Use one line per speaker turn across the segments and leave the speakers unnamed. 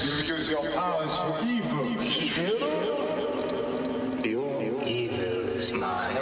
use your powers for evil.
Evil? Your evil is mine.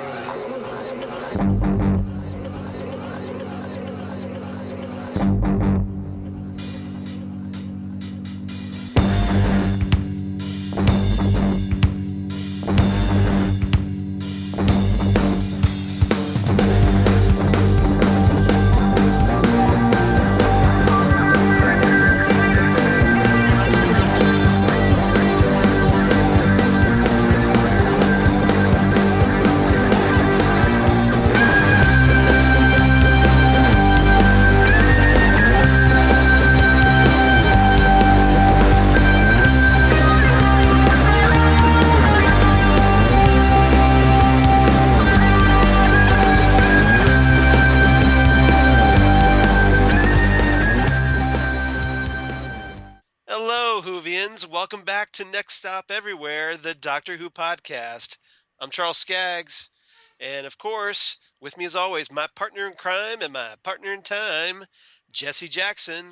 Welcome back to Next Stop Everywhere, the Doctor Who podcast. I'm Charles Skaggs, and of course, with me as always, my partner in crime and my partner in time, Jesse Jackson.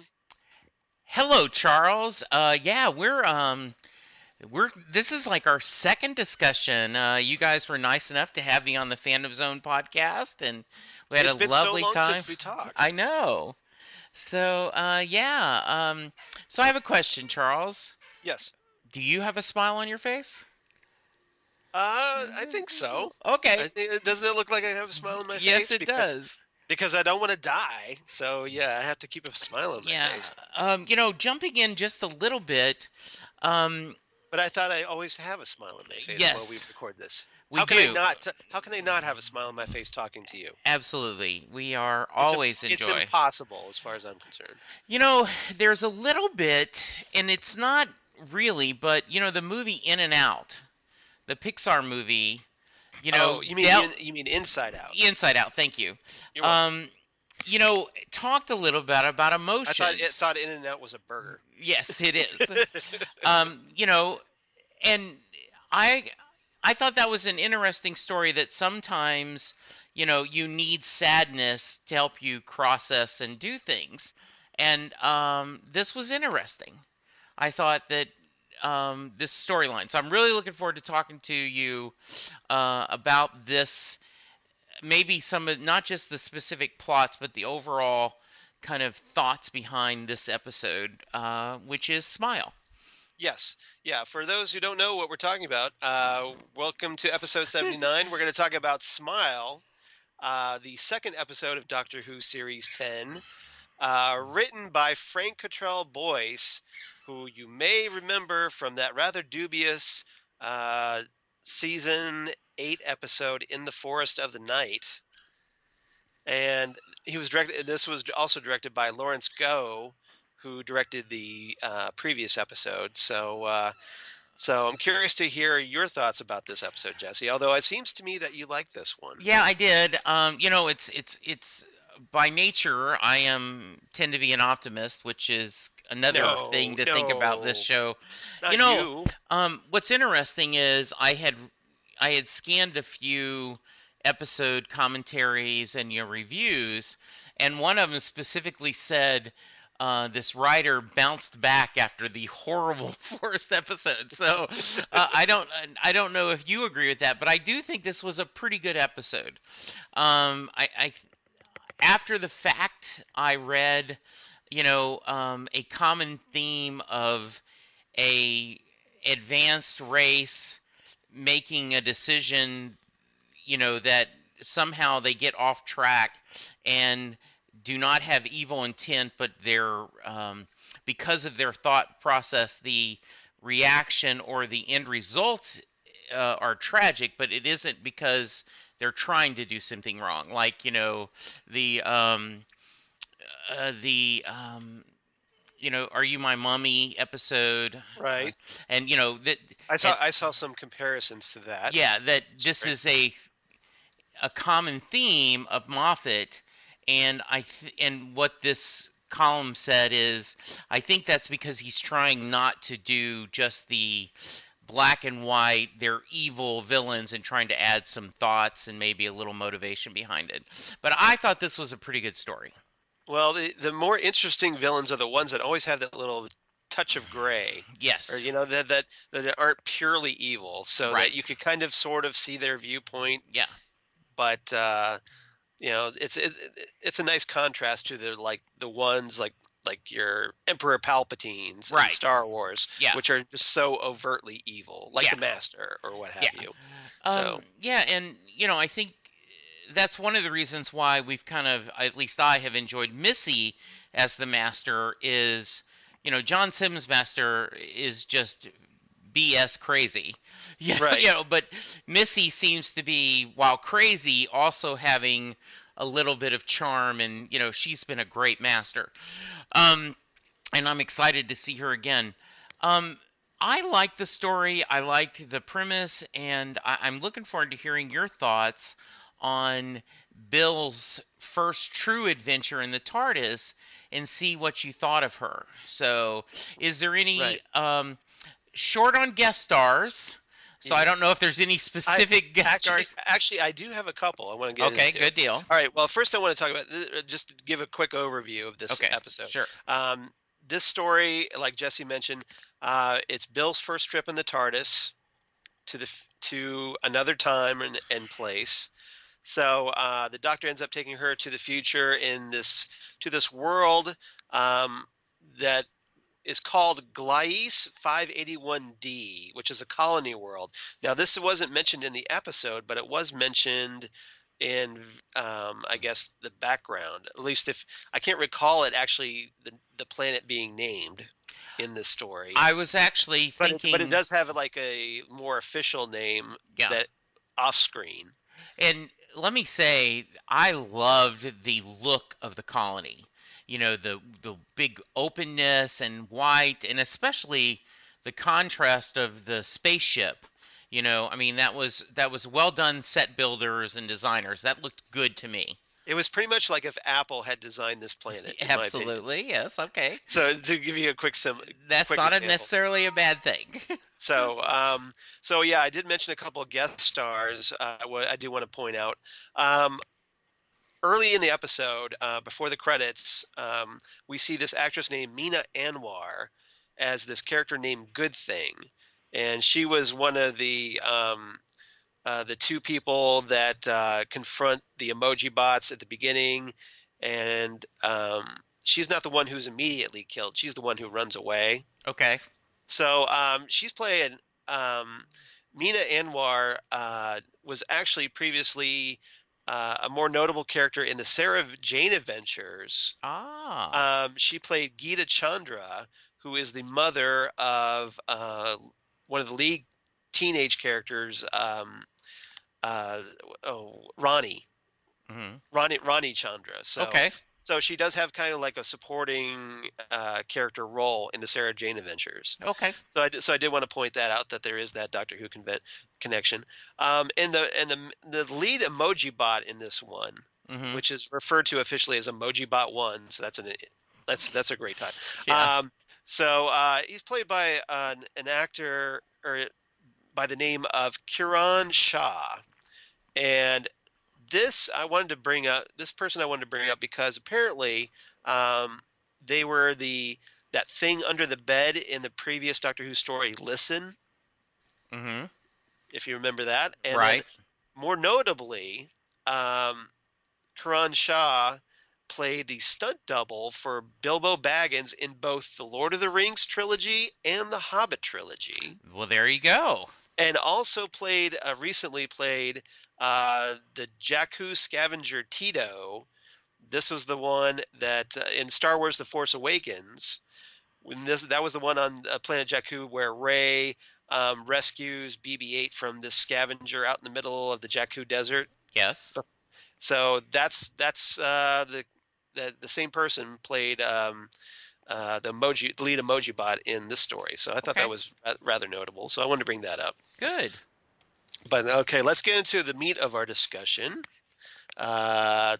Hello, Charles. This is like our second discussion. You guys were nice enough to have me on the Fandom Zone podcast, and we had a lovely time.
It's been so long since we talked.
I know. So, so I have a question, Charles.
Yes.
Do you have a smile on your face?
I think so.
Okay.
Doesn't it look like I have a smile on my face?
Yes, it does.
Because I don't want to die. So, yeah, I have to keep a smile on my face.
Jumping in just a little bit.
But I thought I always have a smile on my face while we record this. How can I not have a smile on my face talking to you?
Absolutely. We are always in joy.
It's impossible as far as I'm concerned.
There's a little bit, and it's not really, but, the movie In and Out, the Pixar movie,
you mean Inside Out.
Inside Out, thank you.
You're welcome.
Talked a little bit about emotions.
I thought In and Out was a burger.
Yes, it is. And I thought that was an interesting story that sometimes, you need sadness to help you process and do things. And this was interesting. I thought that this storyline. So I'm really looking forward to talking to you about this, maybe some of, not just the specific plots, but the overall kind of thoughts behind this episode, which is Smile.
Yes. Yeah. For those who don't know what we're talking about, welcome to episode 79. We're going to talk about Smile, the second episode of Doctor Who Series 10, written by Frank Cottrell Boyce, who you may remember from that rather dubious season 8 episode In the Forest of the Night. And this was also directed by Lawrence Goh, who directed the previous episode. So I'm curious to hear your thoughts about this episode, Jesse. Although it seems to me that you like this one.
Yeah, I did. It's by nature I tend to be an optimist, which is another thing to think about this show. What's interesting is I had scanned a few episode commentaries and reviews, and one of them specifically said this writer bounced back after the horrible forest episode. So I don't know if you agree with that, but I do think this was a pretty good episode. After the fact, I read, a common theme of a advanced race making a decision, that somehow they get off track and do not have evil intent, but they're because of their thought process, the reaction or the end results are tragic, but it isn't because they're trying to do something wrong. Like, the Are You My Mummy episode,
right?
And that
I saw some comparisons to that.
Yeah, that this is a common theme of Moffat. And and what this column said is, I think that's because he's trying not to do just the black and white, they're evil villains, and trying to add some thoughts and maybe a little motivation behind it. But I thought this was a pretty good story.
Well, the more interesting villains are the ones that always have that little touch of gray, or
Yes.
that aren't purely evil, so that you
Right.
could kind of sort of see their viewpoint,
Yeah.
but it's a nice contrast to the ones like your Emperor Palpatines in
Right.
Star Wars,
Yeah.
which are just so overtly evil, like
Yeah.
the Master or what
Yeah.
have you. So
Yeah, and I think that's one of the reasons why we've kind of, at least I have enjoyed Missy as the Master. Is John Sims' Master is just BS crazy.
right.
But Missy seems to be, while crazy, also having a little bit of charm, and she's been a great Master. Um, and I'm excited to see her again. Um, I like the story. I liked the premise, and I'm looking forward to hearing your thoughts on Bill's first true adventure in the TARDIS, and see what you thought of her. So, is there any
Right.
short on guest stars? So I
Yeah.
don't know if there's any
I
specific guest stars.
actually I do have a couple I want to get
Okay,
into.
good deal.
All right. Well, first I want to talk about just to give a quick overview of this
Okay,
episode.
sure.
This story, like Jesse mentioned, it's Bill's first trip in the TARDIS to another time and place. So the Doctor ends up taking her to the future to this world that is called Glais 581D, which is a colony world. Now, this wasn't mentioned in the episode, but it was mentioned in, I guess, the background. At least if I can't recall it actually, the planet being named in this story.
I was actually
But it
thinking,
does have like a more official name
yeah.
that off screen.
And let me say, I loved the look of the colony. The big openness and white, and especially the contrast of the spaceship. I mean, that was well done, set builders and designers. That looked good to me.
It was pretty much like if Apple had designed this planet, in my opinion.
Absolutely, yes, okay.
So to give you a quick
That's
quick
not
example.
necessarily a bad thing.
So, yeah, I did mention a couple of guest stars. What I do want to point out, early in the episode, before the credits, we see this actress named Mina Anwar as this character named Good Thing, and she was one of the two people that confront the emoji bots at the beginning, and she's not the one who's immediately killed. She's the one who runs away.
Okay.
So she's playing Mina Anwar was actually previously a more notable character in the Sarah Jane Adventures.
Ah.
She played Geeta Chandra, who is the mother of one of the lead teenage characters, Ronnie.
Mm-hmm.
Ronnie Chandra. So,
Okay.
So she does have kind of like a supporting character role in the Sarah Jane Adventures.
Okay.
So I did want to point that out, that there is that Doctor Who connection. And the lead emoji bot in this one,
Mm-hmm.
which is referred to officially as Emoji Bot 1. So that's a great time.
Yeah.
So he's played by an actor by the name of Kiran Shah, and this person I wanted to bring up because apparently they were that thing under the bed in the previous Doctor Who story, Listen.
Mm-hmm.
If you remember that. And
right.
then, more notably, Karan Shah played the stunt double for Bilbo Baggins in both the Lord of the Rings trilogy and the Hobbit trilogy.
Well, there you go.
And also recently played the Jakku scavenger Tito. This was the one that in Star Wars: The Force Awakens, that was the one on planet Jakku where Rey rescues BB-8 from this scavenger out in the middle of the Jakku desert.
Yes.
So that's the same person played the lead emoji bot in this story. So I thought that was rather notable. So I wanted to bring that up.
Good.
But okay, let's get into the meat of our discussion. My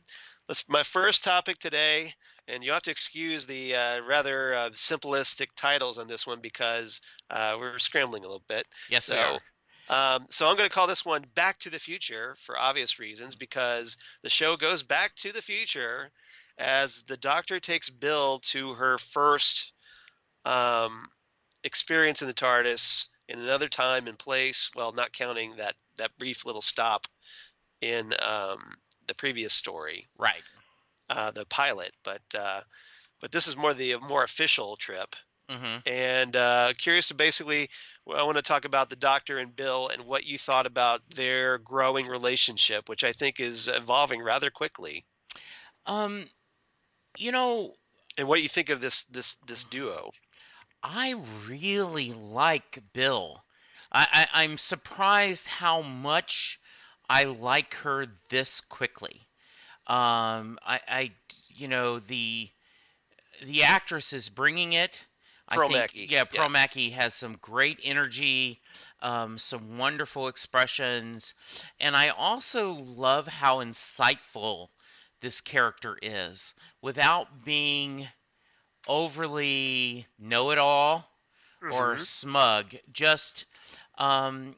first topic today, and you have to excuse the rather simplistic titles on this one because we're scrambling a little bit.
Yes, we are.
So I'm going to call this one Back to the Future for obvious reasons, because the show goes back to the future as the Doctor takes Bill to her first um, experience in the TARDIS in another time and place. Well, not counting that brief little stop in the previous story,
Right.
the pilot, but this is more official trip.
Mm-hmm.
And curious to basically, I want to talk about the Doctor and Bill and what you thought about their growing relationship, which I think is evolving rather quickly.
Um, you know,
And what do you think of this duo?
I really like Bill. I'm surprised how much I like her this quickly. I the actress is bringing it. I
Pearl
think,
Mackie,
yeah,
yeah,
Pearl Mackie has some great energy, some wonderful expressions, and I also love how insightful this character is without being overly know-it-all or
hmm
smug. Just, um,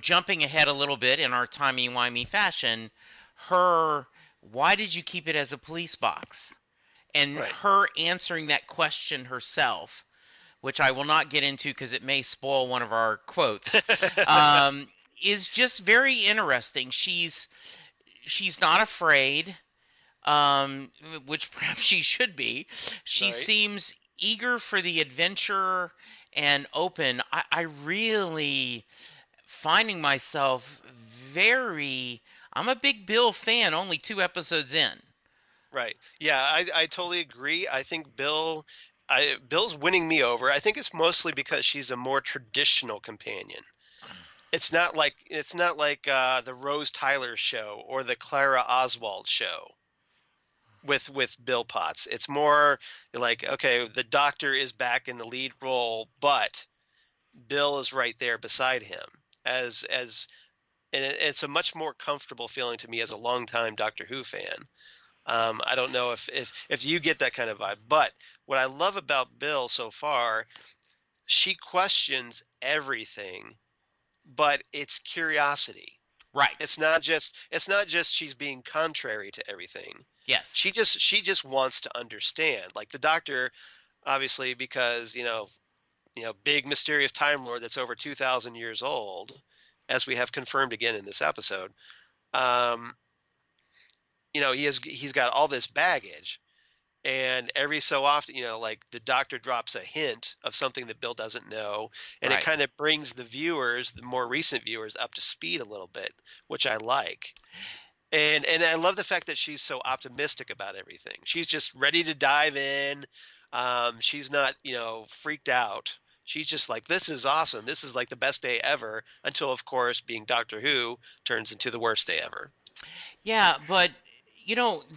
jumping ahead a little bit in our timey-wimey fashion, her, why did you keep it as a police box? And
right.
her answering that question herself, which I will not get into because it may spoil one of our quotes, um, is just very interesting. She's not afraid, um, which perhaps she should be. She
Right.
seems eager for the adventure and open. I really finding myself very. I'm a big Bill fan. Only 2 episodes in.
Right. Yeah, I totally agree. I think Bill's winning me over. I think it's mostly because she's a more traditional companion. It's not like the Rose Tyler show or the Clara Oswald show with Bill Potts. It's more like, okay, the Doctor is back in the lead role, but Bill is right there beside him as and it's a much more comfortable feeling to me as a longtime Doctor Who fan. I don't know if you get that kind of vibe, but what I love about Bill so far, she questions everything, but it's curiosity.
Right.
It's not just she's being contrary to everything.
Yes.
She just wants to understand. Like the Doctor, obviously, because big mysterious Time Lord that's over 2,000 years old, as we have confirmed again in this episode. Um, he's got all this baggage, and every so often, like the Doctor drops a hint of something that Bill doesn't know, and it
Right.
kind of brings the more recent viewers, up to speed a little bit, which I like. And I love the fact that she's so optimistic about everything. She's just ready to dive in. She's not, freaked out. She's just like, this is awesome. This is like the best day ever. Until, of course, being Doctor Who turns into the worst day ever.
Yeah, but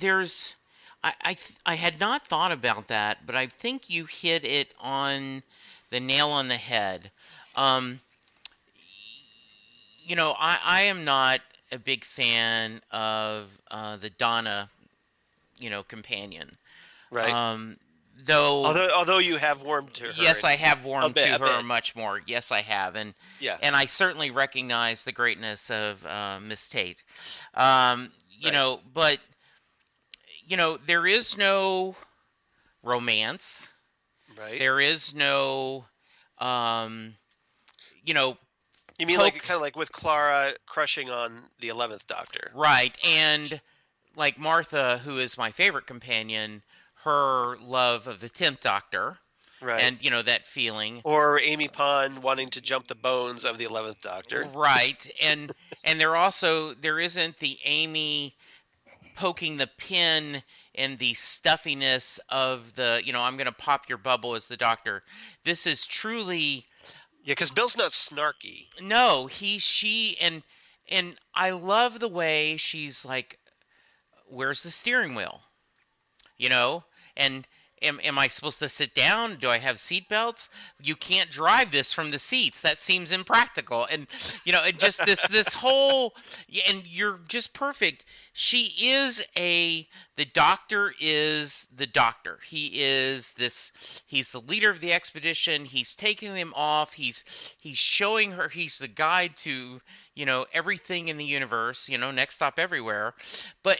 there's I had not thought about that, but I think you hit it on the nail on the head. Um, I am not a big fan of the Donna, companion.
Right.
Um, though,
Although you have warmed to her
yes, I have
a
warmed
bit,
to
a
her
bit.
much more. Yes, I have,
Yeah.
and I certainly recognize the greatness of Miss Tate. Um,
Right.
but there is no romance.
Right.
There is no, um, you know,
You mean like
poke.
kind of like with Clara crushing on the 11th Doctor?
Right, and like Martha, who is my favorite companion, her love of the 10th Doctor,
Right.
and that feeling.
Or Amy Pond wanting to jump the bones of the 11th Doctor?
Right, and there isn't the Amy poking the pin in the stuffiness of the, I'm going to pop your bubble as the Doctor. This is truly,
Yeah, because Bill's not snarky.
no, she, and I love the way she's like, where's the steering wheel? You know, and am I supposed to sit down? Do I have seat belts? You can't drive this from the seats. That seems impractical. And and just this whole, and you're just perfect. She is the Doctor is the Doctor. He's the leader of the expedition. He's taking them off. He's showing her he's the guide to, everything in the universe, next stop everywhere.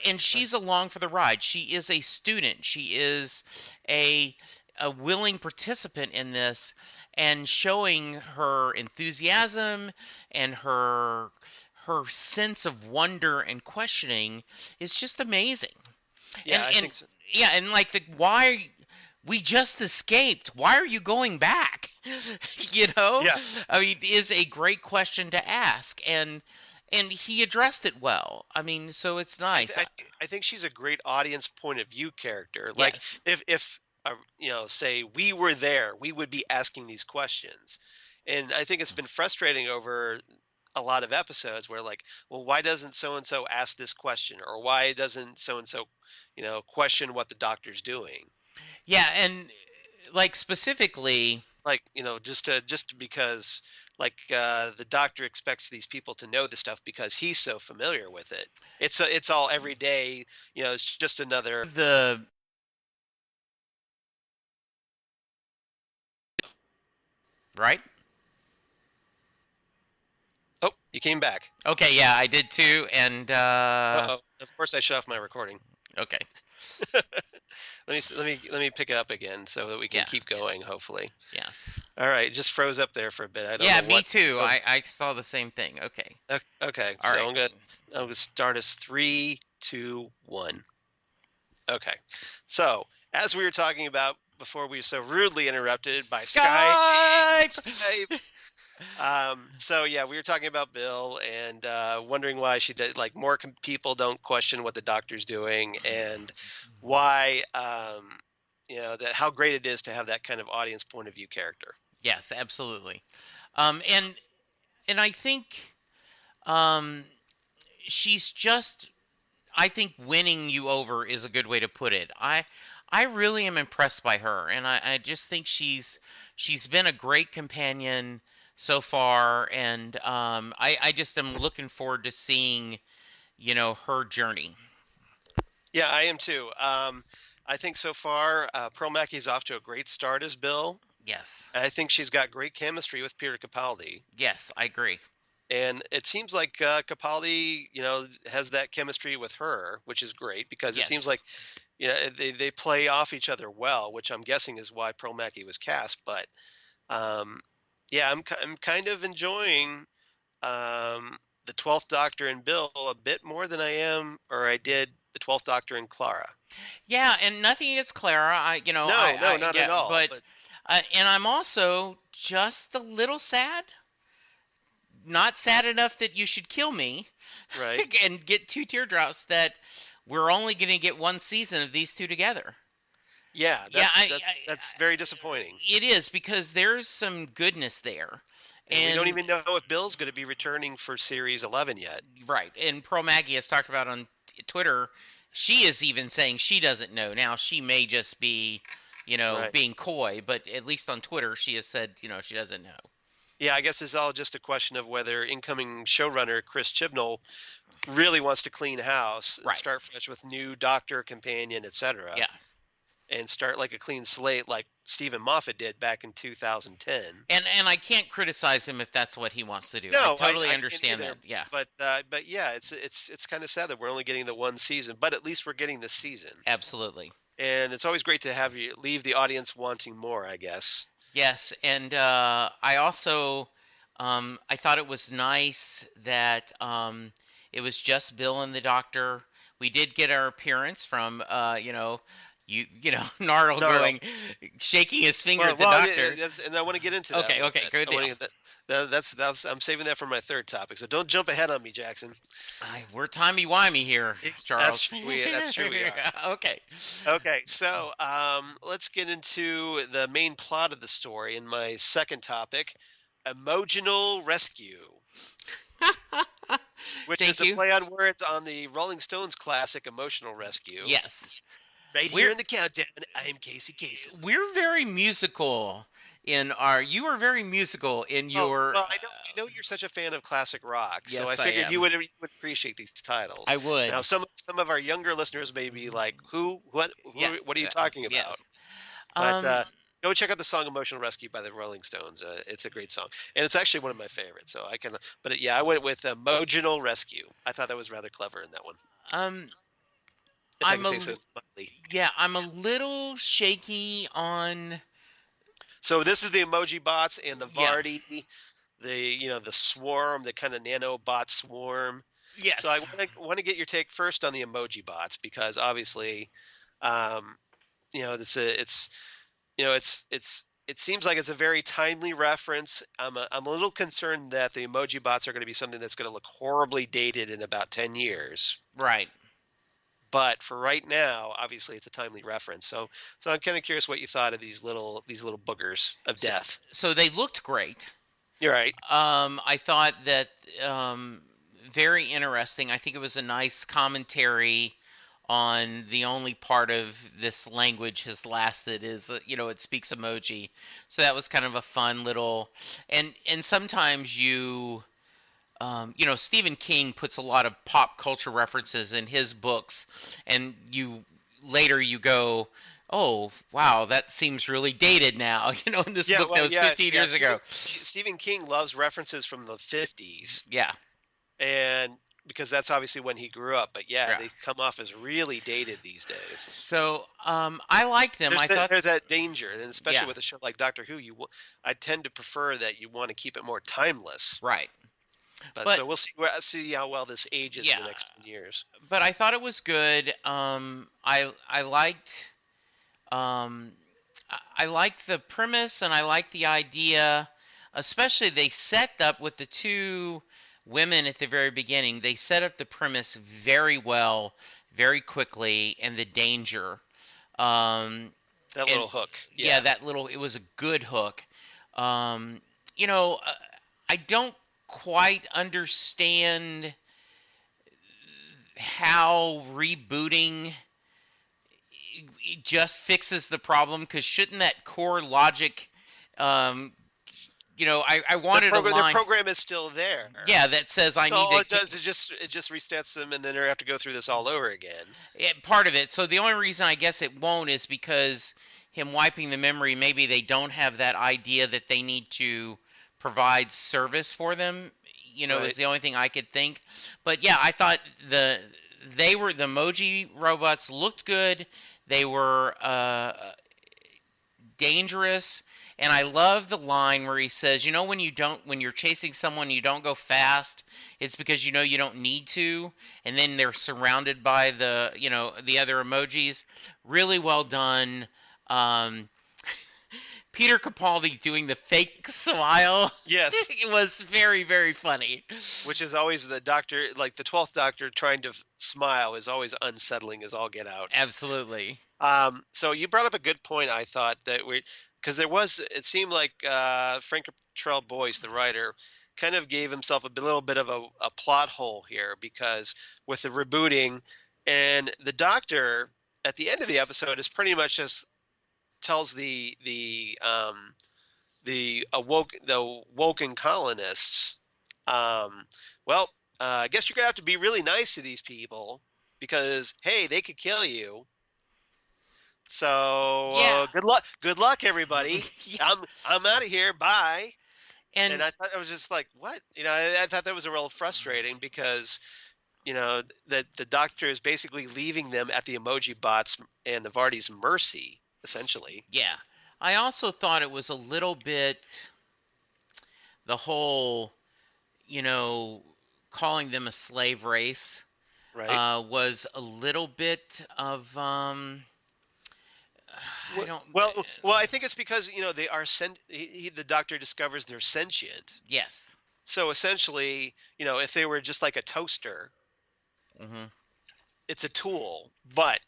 And she's along for the ride. She is a student. She is a a willing participant in this and showing her enthusiasm and her sense of wonder and questioning is just amazing.
Yeah, I
And
think so.
yeah, and like why we just escaped. Why are you going back? You know?
Yeah.
I mean, is a great question to ask, and he addressed it well. I mean, so it's nice.
I think she's a great audience point of view character. Like
Yes.
if say we were there, we would be asking these questions. And I think it's been frustrating over a lot of episodes where like, well, why doesn't so and so ask this question, or why doesn't so and so, question what the doctor's doing?
Yeah, and like specifically,
Like, just because like the doctor expects these people to know the stuff because he's so familiar with it. It's all every day, it's just another.
the right?
Oh, you came back.
Okay, yeah, I did too, and
Uh-oh. Of course I shut off my recording.
okay.
Let me pick it up again so that we can
Yeah.
keep going, hopefully.
Yes.
All right, it just froze up there for a bit. I don't
Yeah,
know
me
what.
too. I saw the same thing. Okay.
Okay,
All
so
right.
I'm gonna start us 3, 2, 1. Okay, so as we were talking about before, we were so rudely interrupted by Skype. So yeah, we were talking about Bill and wondering why she did like more people don't question what the doctor's doing, and why that how great it is to have that kind of audience point of view character.
Yes, absolutely. And I think um she's just, I think winning you over is a good way to put it. I really am impressed by her, and I just think she's been a great companion so far, and I just am looking forward to seeing, her journey.
Yeah, I am too. I think so far, Pearl Mackey's off to a great start as Bill.
Yes.
I think she's got great chemistry with Peter Capaldi.
Yes, I agree.
And it seems like Capaldi, has that chemistry with her, which is great because it seems
Yes.
like, they play off each other well, which I'm guessing is why Pearl Mackie was cast. But yeah, I'm kind of enjoying the Twelfth Doctor and Bill a bit more than I did the Twelfth Doctor and Clara.
Yeah, and nothing against Clara.
No, not at all.
But
But
and I'm also just a little sad. Not sad enough that you should kill me,
right,
and get two teardrops that we're only going to get one season of these two together.
yeah,
Yeah,
that's very disappointing.
it is, because there's some goodness there.
And we don't even know if Bill's going to be returning for series 11 yet.
Right. And Pro Maggie has talked about on Twitter, she is even saying she doesn't know. Now, she may just be,
Right.
being coy, but at least on Twitter, she has said, she doesn't know.
Yeah, I guess it's all just a question of whether incoming showrunner Chris Chibnall really wants to clean house, and
Right.
start fresh with new doctor, companion, etc.
Yeah.
And start like a clean slate like Stephen Moffat did back in 2010.
And I can't criticize him if that's what he wants to do.
No,
I totally
I can't
understand
either.
that. Yeah.
But yeah, it's kind of sad that we're only getting the one season, but at least we're getting this season.
Absolutely.
And it's always great to have you leave the audience wanting more, I guess.
Yes, and I also I thought it was nice that it was just Bill and the doctor. We did get our appearance from Nardole going, shaking his finger at the doctor.
And I want to get into that.
Okay, good deal.
I'm saving that for my third topic, so don't jump ahead on me, Jackson.
We're timey-wimey here, Charles.
That's true. That's true. We are.
Okay.
Okay, so let's get into the main plot of the story. In my second topic, emotional rescue, which
Thank
is
you.
a play on words on the Rolling Stones classic "Emotional Rescue."
Yes.
Right here in the countdown, I'm Casey Kasem.
We're very musical you are very musical in your.
Well, I know you're such a fan of classic rock, so
Yes,
I
I
figued
am.
you would appreciate these titles.
I would.
Now, some of our younger listeners may be like, what are you talking about?
Yes.
But go check out the song "Emotional Rescue" by the Rolling Stones. It's a great song, and it's actually one of my favorites. So I can, I went with "Emotional Rescue." I thought that was rather clever in that one. if I can say so slightly.
I'm a little shaky on.
So this is the emoji bots and the
Yeah.
Vardy, the swarm, the kind of nanobot swarm. So I
Yes.
want to get your take first on the emoji bots because obviously, um, it seems like it's a very timely reference. I'm a little concerned that the emoji bots are going to be something that's going to look horribly dated in about 10 years.
Right.
But for right now, obviously it's a timely reference. So I'm kind of curious what you thought of these little boogers of death.
So they looked great.
You're right.
I thought that very interesting. I think it was a nice commentary on the only part of this language has lasted is it speaks emoji. So that was kind of a fun little and sometimes Stephen King puts a lot of pop culture references in his books, and you go, oh wow, that seems really dated now. In this book that was 15 years ago.
Stephen King loves references from the 50s.
Yeah.
And because that's obviously when he grew up, but they come off as really dated these days.
So I liked them.
There's that danger, and especially with a show like Doctor Who, I tend to prefer that you want to keep it more timeless.
Right.
But so we'll see how well this ages in the next 10 years.
But I thought it was good. I liked the premise and I liked the idea. Especially they set up with the two women at the very beginning. They set up the premise very well, very quickly, and the danger.
Little hook.
Yeah, it was a good hook. I don't quite understand how rebooting just fixes the problem, because shouldn't that core logic I wanted a line.
The program is still there.
Yeah, that says I need to.
All it does is it just resets them, and then they have to go through this all over again.
Part of it. So the only reason I guess it won't is because him wiping the memory. Maybe they don't have that idea that they need to provide service for them.
Right.
Is the only thing I could think. But yeah, I thought the emoji robots looked good. They were dangerous. And I love the line where he says, when you're chasing someone, you don't go fast. It's because you don't need to. And then they're surrounded by the other emojis. Really well done. Peter Capaldi doing the fake smile.
Yes.
It was very, very funny.
Which is always the Doctor, like the 12th Doctor trying to smile is always unsettling as all get out.
Absolutely.
So you brought up a good point, I thought, because it seemed like Frank Trell Boyce, the writer, kind of gave himself a little bit of a plot hole here, because with the rebooting, and the Doctor at the end of the episode is pretty much just tells the woken colonists, I guess you're gonna have to be really nice to these people because hey, they could kill you. So good luck, everybody. Yeah. I'm out of here. Bye. And I thought I was just like, what? I thought that was a real frustrating because, that the Doctor is basically leaving them at the emoji bots and the Vardy's mercy, essentially.
Yeah. I also thought it was a little bit the whole, calling them a slave race,
right?
Was a little bit of
I think it's because they are the Doctor discovers they're sentient.
Yes.
So essentially, if they were just like a toaster, it's a tool. But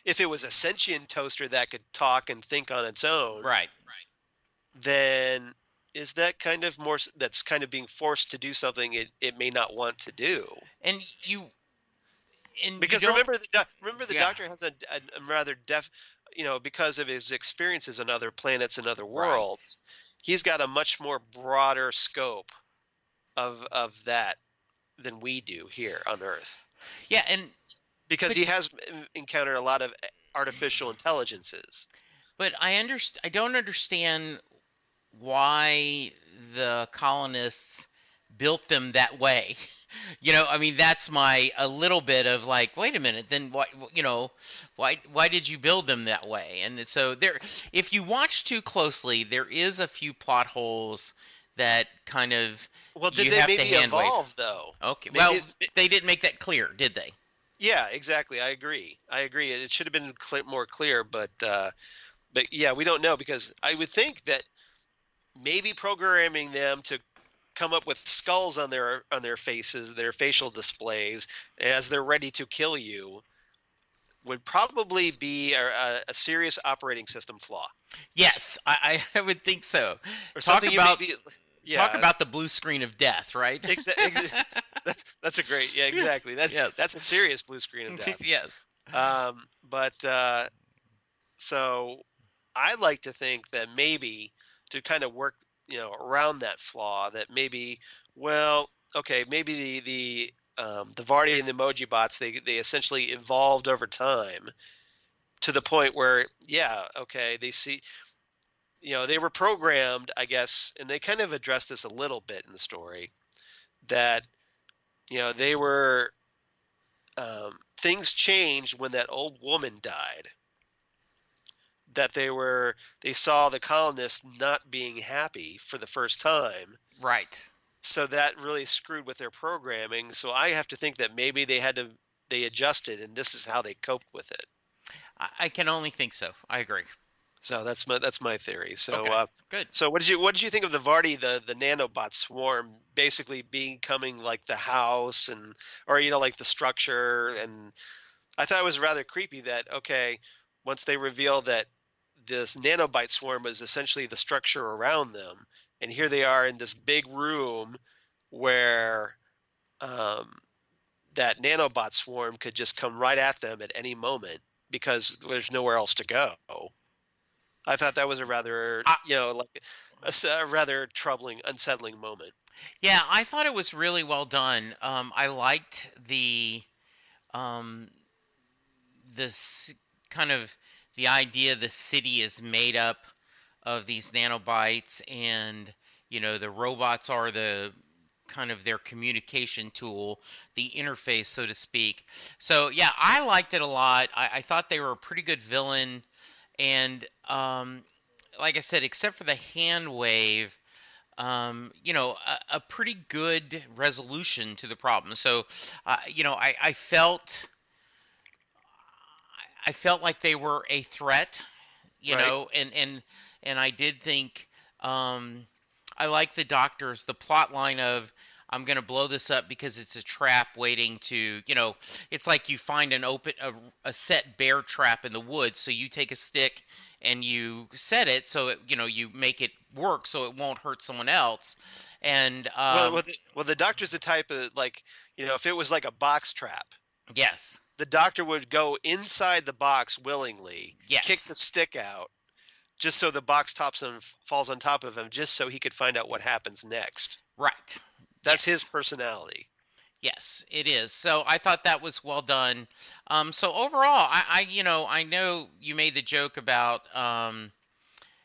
if it was a sentient toaster that could talk and think on its own,
right,
then is that kind of more? That's kind of being forced to do something it may not want to do. Because remember the Doctor has a rather because of his experiences on other planets and other worlds, he's got a much more broader scope of that than we do here on Earth.
Yeah,
because he has encountered a lot of artificial intelligences.
But I don't understand why the colonists built them that way. I mean, that's a little bit of like, wait a minute, then what, why did you build them that way? And so if you watch too closely, there is a few plot holes that kind of
Well, did
you
they
have to
maybe
hand wave.
evolve though?
Okay,
Maybe
well, they didn't make that clear, did they?
Yeah, exactly. I agree. It should have been more clear, but yeah, we don't know because I would think that maybe programming them to come up with skulls on their faces, their facial displays as they're ready to kill you would probably be a serious operating system flaw
Yes, I would think so.
or
Talk
something
about
you maybe
talk
yeah.
about the blue screen of death, right?
That's a great exactly
Yes.
that's a serious blue screen of death.
Yes.
But so I like to think that maybe to kind of work around that flaw that maybe well okay maybe the Vardy and the emoji bots they essentially evolved over time to the point where yeah okay they see they were programmed I guess and they kind of addressed this a little bit in the story that they were things changed when that old woman died that they saw the colonists not being happy for the first time.
Right.
So that really screwed with their programming. So I have to think that maybe they adjusted and this is how they coped with it.
I can only think so. I agree.
So that's my theory. So
Okay, good.
So what did you think of the Vardy the nanobot swarm basically becoming like the house or like the structure and I thought it was rather creepy that okay once they revealed that this nanobite swarm was essentially the structure around them, and here they are in this big room where that nanobot swarm could just come right at them at any moment because there's nowhere else to go. I thought that was a rather, like a rather troubling, unsettling moment.
Yeah, I thought it was really well done. I liked um, this kind of the idea the city is made up of these nanobites, and the robots are the kind of their communication tool, the interface, so to speak. So yeah, I liked it a lot. I thought they were a pretty good villain, and like I said, except for the hand wave, a pretty good resolution to the problem. So, I felt like they were a threat,
Right.
and I did think I like the doctors, the plot line of I'm going to blow this up because it's a trap waiting to, it's like you find a set bear trap in the woods, so you take a stick and you set it so you make it work so it won't hurt someone else. And
the doctor's the type of like, if it was like a box trap,
yes,
the doctor would go inside the box willingly,
yes,
kick the stick out, just so the box falls on top of him, just so he could find out what happens next.
right.
That's
Yes.
his personality.
Yes, it is. So I thought that was well done. So overall, I know you made the joke about,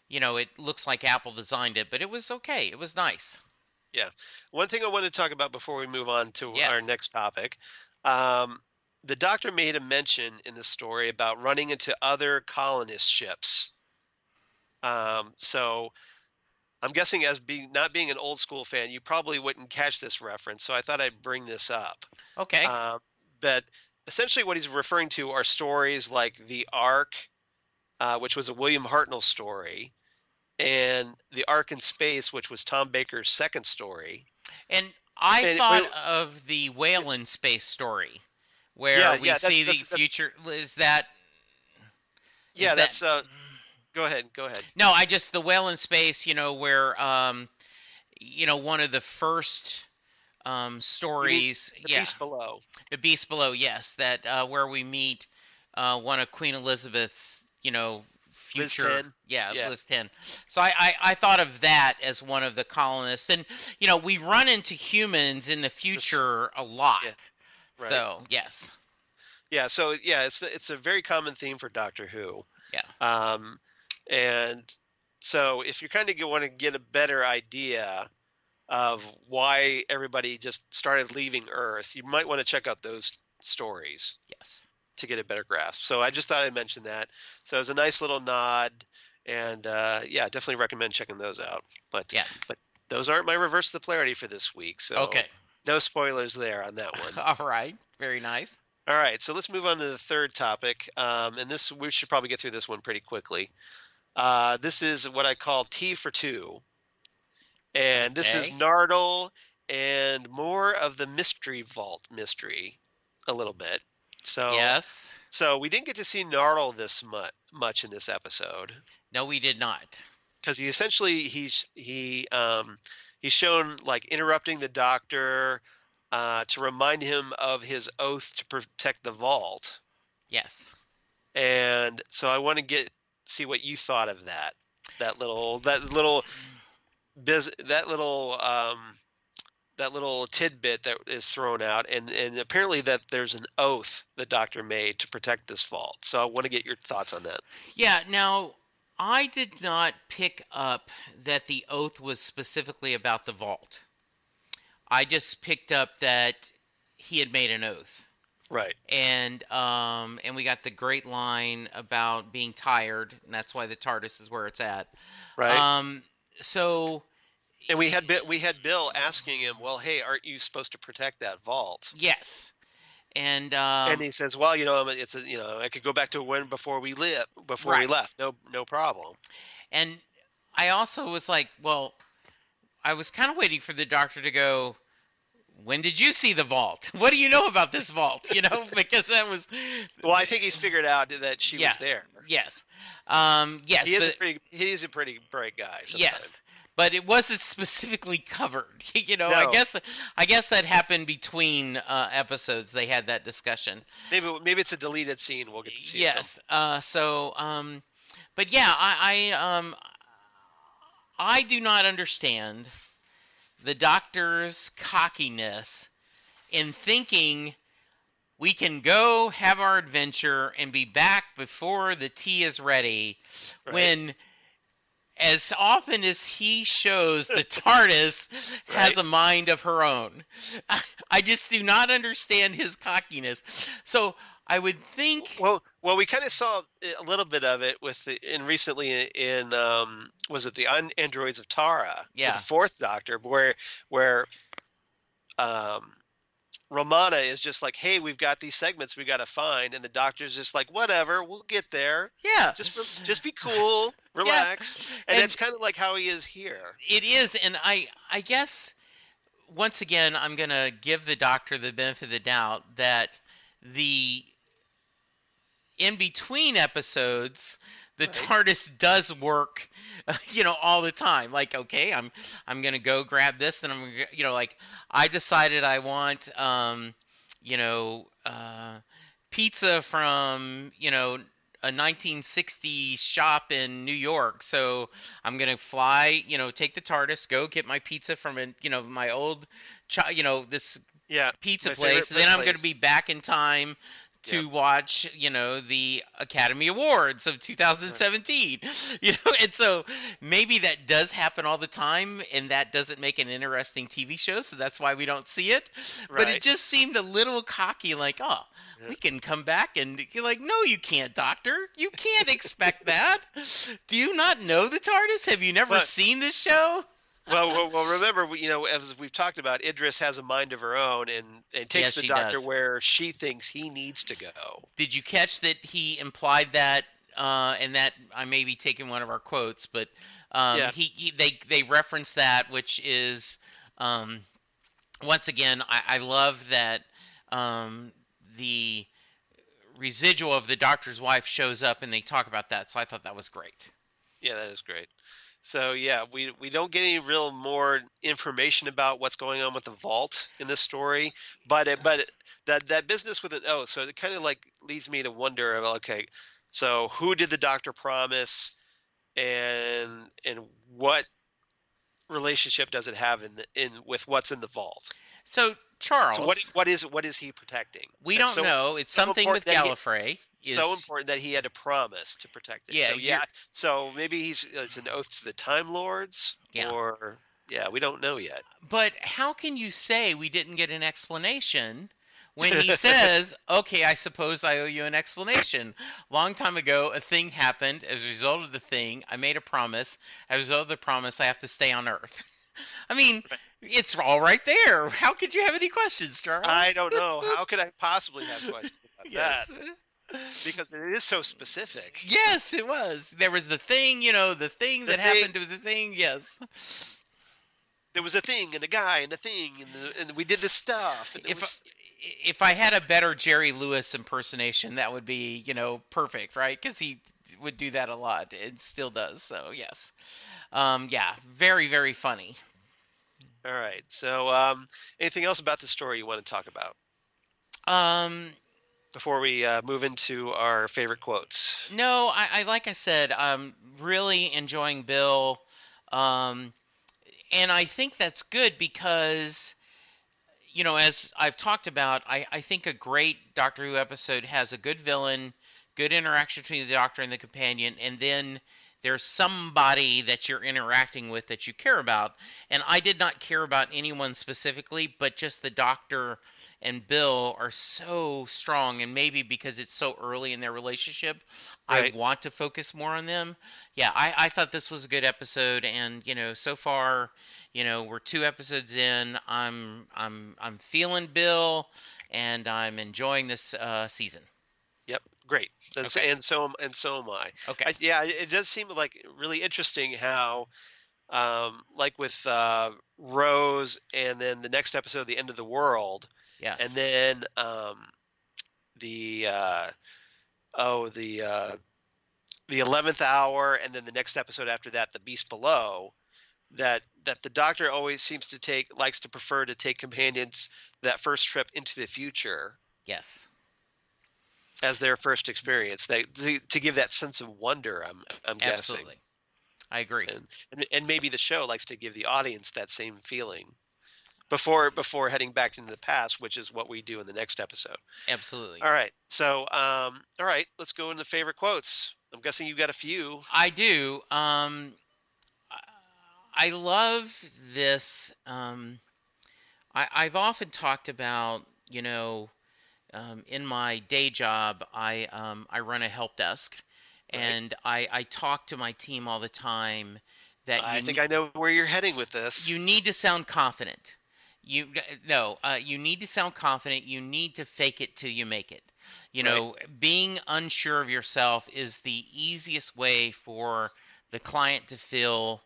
it looks like Apple designed it, but it was okay. It was nice.
Yeah. One thing I want to talk about before we move on to our
Yes.
next topic. The doctor made a mention in the story about running into other colonist ships. So I'm guessing as not being an old school fan, you probably wouldn't catch this reference. So I thought I'd bring this up.
Okay.
But essentially what he's referring to are stories like The Ark, which was a William Hartnell story, and The Ark in Space, which was Tom Baker's second story.
And I thought
wait,
of the whale in space story,
Yeah,
where we
yeah,
see the future. Is that?
yeah,
Is that?
that's go ahead.
No, the whale in space. Where one of the first stories.
The
Yeah,
Beast Below.
the beast below. Yes, that where we meet one of Queen Elizabeth's.
Liz
Future.
10.
Yeah,
Yeah.
Liz 10. So I thought of that as one of the colonists, and we run into humans in the future a lot.
Yeah, right.
So yes.
Yeah, so yeah, it's a very common theme for Doctor Who.
Yeah.
And so if you kind of want to get a better idea of why everybody just started leaving Earth. You might want to check out those stories
Yes.
to get a better grasp. So I just thought I'd mention that. So it was a nice little nod, and yeah, definitely recommend checking those out. But
Yes.
those aren't my reverse the polarity for this week, so
Okay.
no spoilers there on that one.
All right. Very nice.
All right, so let's move on to the third topic, and this we should probably get through this one pretty quickly. This is what I call T for two, and this is
Okay.
Nardole and more of the mystery vault mystery, a little bit. So
Yes.
So we didn't get to see Nardole this much in this episode
No, we did not.
because he's shown like interrupting the Doctor to remind him of his oath to protect the vault,
Yes.
and so I want to see what you thought of that little tidbit that is thrown out, and apparently that there's an oath the Doctor made to protect this vault. So I want to get your thoughts on that.
Yeah. Now, I did not pick up that the oath was specifically about the vault. I just picked up that he had made an oath.
Right.
And we got the great line about being tired, and that's why the TARDIS is where it's at.
Right.
So.
And we had Bill asking him, "Well, hey, aren't you supposed to protect that vault?"
Yes. And
he says, "Well, I could go back to when before we
Right.
left. No problem."
And I also was like, well, I was kind of waiting for the Doctor to go, when did you see the vault? What do you know about this vault? Because that was.
Well, I think he's figured out that she was there.
Yes. Yes.
He is a pretty bright guy sometimes.
Yes. But it wasn't specifically covered.
No.
I guess that happened between episodes. They had that discussion.
Maybe it's a deleted scene. We'll get to see.
Yes. But yeah, I do not understand the Doctor's cockiness in thinking we can go have our adventure and be back before the tea is ready,
Right.
when as often as he shows the TARDIS has a mind of her own. I just do not understand his cockiness. So I would think.
Well, we kind of saw a little bit of it recently in was it the Androids of Tara?
Yeah.
With the Fourth Doctor, where Romana is just like, hey, we've got these segments we got to find, and the Doctor's just like, whatever, we'll get there.
Yeah.
Just be cool, relax, and that's kind of like how he is here.
It is, and I guess once again I'm gonna give the Doctor the benefit of the doubt that the in between episodes the TARDIS does work, all the time. Like, okay, I'm gonna go grab this, and I'm gonna, like, I decided I want, pizza from, a 1960s shop in New York. So I'm gonna fly, take the TARDIS, go get my pizza from my old, this pizza place. And then I'm gonna be back in time to watch, the Academy Awards of 2017, and so maybe that does happen all the time, and that doesn't make an interesting TV show, so that's why we don't see it. Right. But it just seemed a little cocky, like, we can come back, and you're like, no, you can't, Doctor. You can't expect that. Do you not know the TARDIS? Have you never seen this show?
Well, remember, as we've talked about, Idris has a mind of her own and takes the Doctor where she thinks he needs to go.
Did you catch that he implied that, and that I may be taking one of our quotes, but they reference that, which is, once again, I love that the residual of the Doctor's wife shows up and they talk about that, so I thought that was great.
Yeah, that is great. So yeah, we don't get any real more information about what's going on with the vault in this story, but that business with an oath. So it kind of like leads me to wonder, okay, so who did the Doctor promise, and what relationship does it have in with what's in the vault?
So Charles,
so what is he protecting?
We don't know. It's something with Gallifrey.
So important that he had to promise to protect it.
Yeah.
So maybe it's an oath to the Time Lords, or Yeah, we don't know yet.
But how can you say we didn't get an explanation when he says, okay, I suppose I owe you an explanation. Long time ago, a thing happened. As a result of the thing, I made a promise. As a result of the promise, I have to stay on Earth. I mean, it's all right there. How could you have any questions, Charles?
I don't know. How could I possibly have questions about
Yes.
that? Because it is so specific.
Yes, it was. There was the thing, the thing
The
that
thing.
happened to the thing. Yes.
There was a thing and a guy and a thing, and we did this stuff. And
If I had a better Jerry Lewis impersonation, that would be, perfect, right? Because he would do that a lot. It still does. So yes, yeah, very, very funny.
all right. So, anything else about the story you want to talk about before we move into our favorite quotes?
No, I like I said, I'm really enjoying Bill, and I think that's good because, as I've talked about, I think a great Doctor Who episode has a good villain, good interaction between the Doctor and the companion, and then there's somebody that you're interacting with that you care about. And I did not care about anyone specifically, but just the Doctor and Bill are so strong, and maybe because it's so early in their relationship,
Right.
I want to focus more on them. Yeah, I thought this was a good episode, and so far, we're 2 episodes in. I'm feeling Bill, and I'm enjoying this season.
Yep. Great.
Okay.
And so am I.
Okay.
Yeah, it does seem like really interesting how, like with Rose, and then the next episode, The End of the World,
Yes.
and then the the 11th Hour, and then the next episode after that, The Beast Below. That the Doctor always likes to prefer to take companions that first trip into the future
Yes.
as their first experience. To give that sense of wonder. I'm guessing.
Absolutely. I agree.
And maybe the show likes to give the audience that same feeling before heading back into the past, which is what we do in the next episode.
Absolutely.
All right. So, all right, let's go into favorite quotes. I'm guessing you got a few.
I do. I love this. I've often talked about, in my day job, I run a help desk,
Right.
and I talk to my team all the time that
I think I know where you're heading with this.
you need to sound confident. You need to sound confident. You need to fake it till you make it. Being unsure of yourself is the easiest way for the client to feel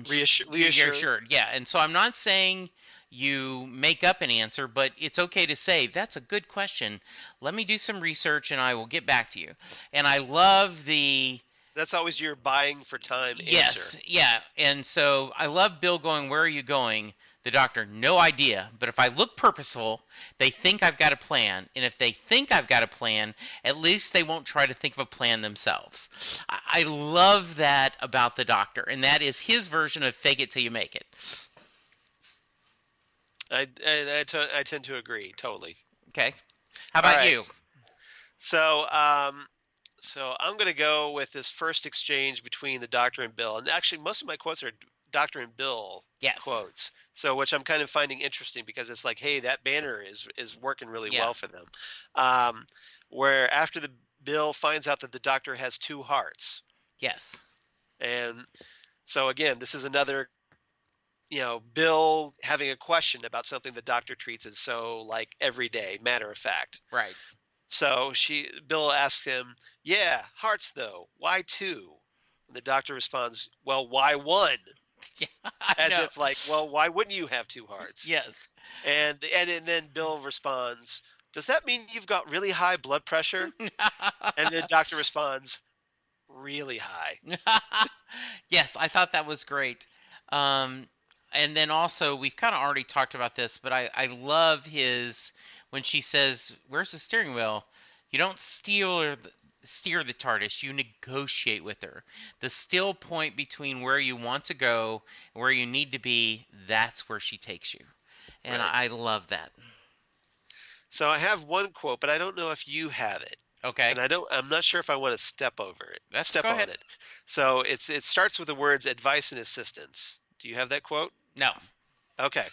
reassured. Yeah, and so I'm not saying you make up an answer, but it's okay to say, that's a good question. Let me do some research and I will get back to you. And I love
That's always your buying for time
yes,
answer.
yeah. And so I love Bill going, where are you going? The Doctor, no idea. But if I look purposeful, they think I've got a plan. And if they think I've got a plan, at least they won't try to think of a plan themselves. I love that about the Doctor. And that is his version of fake it till you make it.
I tend to agree totally.
Okay. How about
All right.
you?
So, so I'm going to go with this first exchange between the Doctor and Bill. And actually, most of my quotes are Doctor and Bill
Yes.
quotes. So, which I'm kind of finding interesting because it's like, hey, that banner is working really
Yeah.
well for them. Where after the Bill finds out that the Doctor has 2 hearts,
Yes.
and so again, this is another, Bill having a question about something the Doctor treats as so like everyday matter of fact.
Right.
So Bill asks him, "Yeah, hearts though. Why 2?" And the Doctor responds, "Well, why 1?"
Yeah, I
As
know.
if like, "Well, why wouldn't you have 2 hearts?"
Yes.
And then Bill responds, "Does that mean you've got really high blood pressure?" And the Doctor responds, "Really high."
Yes, I thought that was great. And then also, we've kind of already talked about this, but I love when she says, where's the steering wheel? You don't steer the TARDIS, you negotiate with her. The still point between where you want to go and where you need to be, that's where she takes you. And
Right.
I love that.
So I have one quote, but I don't know if you have it.
Okay.
And I'm not sure if I want to step over it.
Go
on
ahead.
it. So it starts with the words advice and assistance. Do you have that quote?
No.
Okay.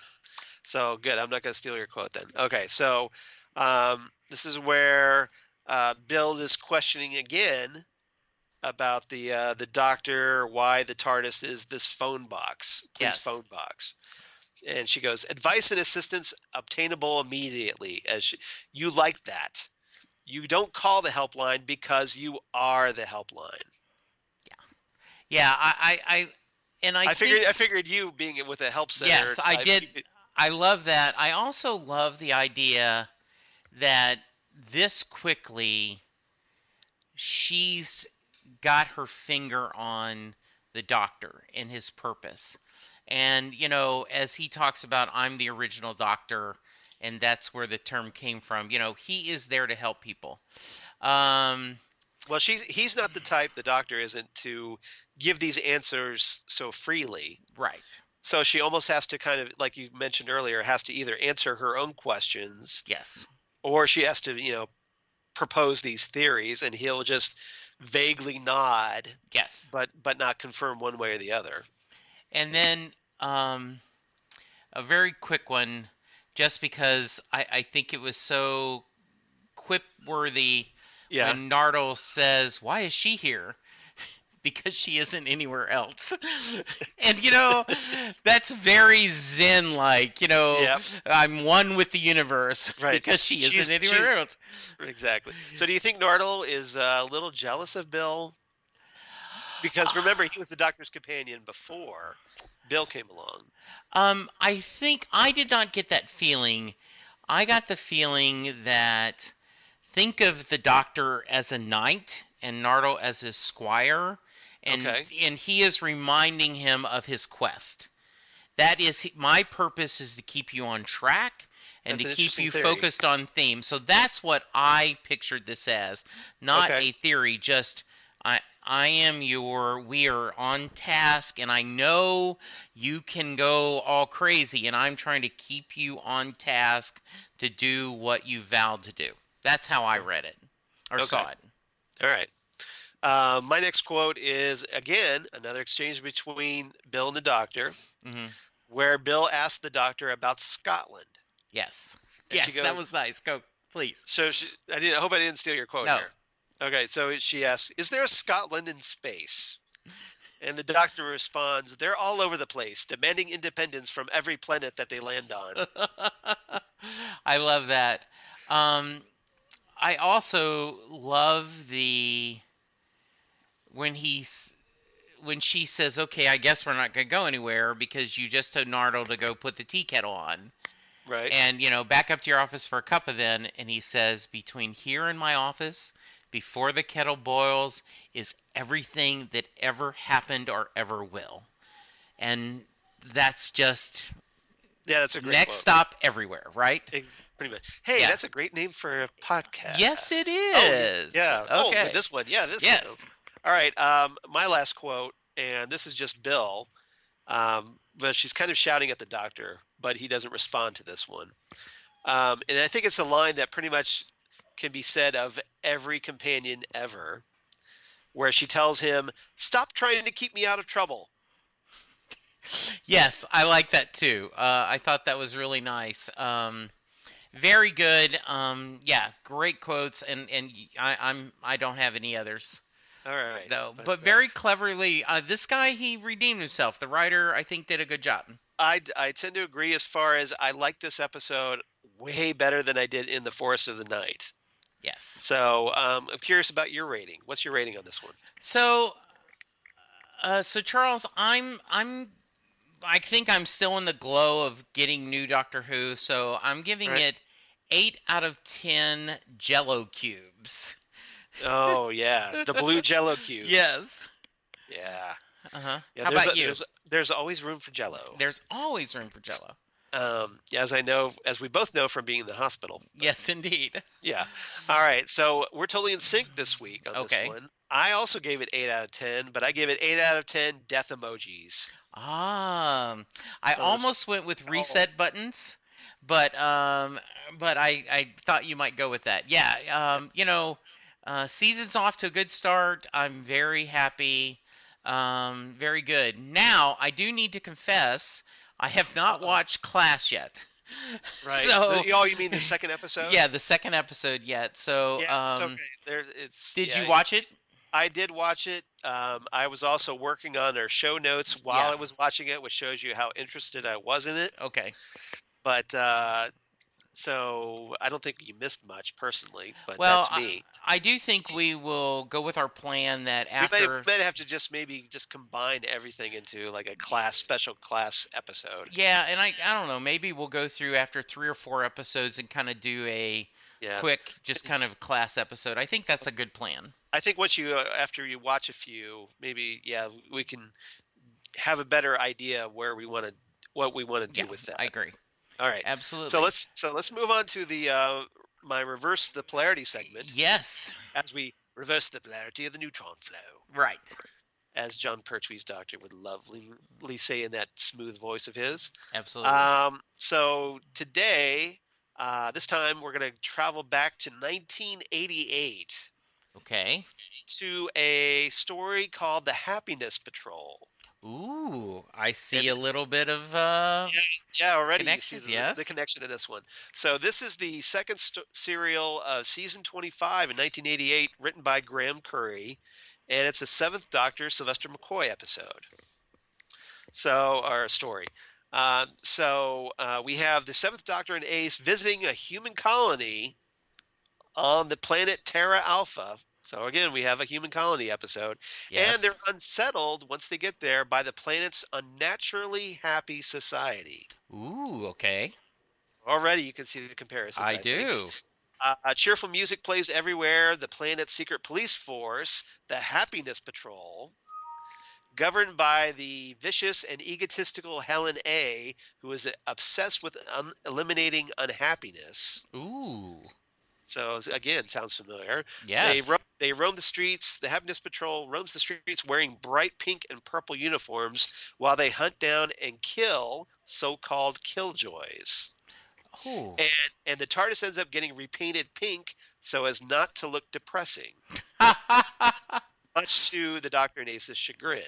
So good. I'm not going to steal your quote then. Okay. So this is where Bill is questioning again about the doctor, why the TARDIS is this phone box, police
Yes.
phone box. And she goes, advice and assistance obtainable immediately. You like that. You don't call the helpline because you are the helpline.
Yeah. I
figured you being with a help center.
Yes, I did. I love that. I also love the idea that this quickly she's got her finger on the Doctor and his purpose. And, as he talks about, I'm the original Doctor, and that's where the term came from. He is there to help people.
Well, he's not the type, the Doctor isn't, to give these answers so freely.
Right.
So she almost has to kind of, like you mentioned earlier, has to either answer her own questions.
Yes.
Or she has to, propose these theories, and he'll just vaguely nod.
Yes.
But not confirm one way or the other.
And then a very quick one, just because I think it was so quip-worthy when Nardole says, why is she here? Because she isn't anywhere else. And, that's very Zen-like, I'm one with the universe because she isn't anywhere else.
Exactly. So do you think Nardole is a little jealous of Bill? Because remember, he was the Doctor's companion before Bill came along.
I think I did not get that feeling. I got the feeling that think of the Doctor as a knight and Nardole as his squire, and he is reminding him of his quest. That is, my purpose is to keep you on track and to keep you focused on theme. So that's what I pictured this as, not a theory, just we are on task, and I know you can go all crazy, and I'm trying to keep you on task to do what you vowed to do. That's how I read it, or saw it.
All right. My next quote is, again, another exchange between Bill and the Doctor, where Bill asked the Doctor about Scotland.
Yes.
And
yes, goes, that was nice. Go, please.
So I hope I didn't steal your quote here. Okay, so she asks, is there a Scotland in space? And the Doctor responds, they're all over the place, demanding independence from every planet that they land on.
I love that. I also love when she says, okay, I guess we're not going to go anywhere because you just told Nardole to go put the tea kettle on.
Right.
And, back up to your office for a cup of then. And he says, between here and my office, before the kettle boils, is everything that ever happened or ever will. And that's just...
Yeah, that's a great
next
quote.
Stop everywhere, right?
Pretty much. Hey, that's a great name for a podcast.
Yes, it is.
Oh, yeah.
Okay.
Oh, this one. Yeah, this
yes.
one. All right. My last quote, and this is just Bill, but she's kind of shouting at the Doctor, but he doesn't respond to this one. And I think it's a line that pretty much can be said of every companion ever, where she tells him, stop trying to keep me out of trouble.
Yes, I like that too. I thought that was really nice. Very good. Yeah, great quotes, and I don't have any others.
All right.
No, but very cleverly, this guy, he redeemed himself. The writer, I think, did a good job.
I tend to agree as far as I like this episode way better than I did in The Forest of the Night.
Yes.
So I'm curious about your rating. What's your rating on this one?
So Charles, I think I'm still in the glow of getting new Doctor Who, so I'm giving it 8 out of 10 Jello cubes.
Oh, yeah. The blue Jello cubes.
Yes.
Yeah.
Uh-huh.
Yeah,
How about you?
There's always room for Jello.
There's always room for Jello.
As we both know from being in the hospital.
Yes, indeed.
Yeah. All right. So we're totally in sync this week on this one. I also gave it 8 out of 10, but I gave it 8 out of 10 death emojis.
I almost went with reset buttons, but I thought you might go with that. Yeah. Season's off to a good start. I'm very happy. Very good. Now, I do need to confess, I have not watched Class yet.
Right.
So,
Oh, you mean the second episode?
yeah, the second episode yet. So,
Yeah, it's okay.
did you watch it?
I did watch it. I was also working on our show notes while
Yeah.
I was watching it, which shows you how interested I was in it.
Okay.
But so I don't think you missed much personally, but
Well,
that's me.
I do think we will go with our plan that
We
after.
might have to just maybe just combine everything into like a special class episode.
Yeah, and I don't know. Maybe we'll go through after 3 or 4 episodes and kind of do a
Yeah.
quick, just kind of class episode. I think that's a good plan.
I think once after you watch a few, maybe we can have a better idea what we want to do with that.
I agree.
All right.
Absolutely.
So let's move on to the my reverse the polarity segment.
Yes.
As we reverse the polarity of the neutron flow.
Right.
As John Pertwee's doctor would lovely say in that smooth voice of his.
Absolutely.
So today, this time we're going to travel back to 1988.
Okay.
To a story called The Happiness Patrol.
Ooh, I see a little bit of
yeah, already you
connections,
see
yes.
the connection in this one. So this is the second serial of season 25 in 1988, written by Graham Curry, and it's a Seventh Doctor Sylvester McCoy episode. So, or story. We have the Seventh Doctor and Ace visiting a human colony on the planet Terra Alpha. So again, we have a human colony episode.
Yes.
And they're unsettled once they get there by the planet's unnaturally happy society.
Ooh, okay.
Already you can see the comparison.
I do.
Cheerful music plays everywhere. The planet's secret police force, the Happiness Patrol, governed by the vicious and egotistical Helen A., who is obsessed with eliminating unhappiness.
Ooh.
So again, sounds familiar.
Yes.
They roam the streets. The Happiness Patrol roams the streets wearing bright pink and purple uniforms while they hunt down and kill so-called killjoys.
Ooh.
And the TARDIS ends up getting repainted pink so as not to look depressing, much to the Doctor and Ace's chagrin.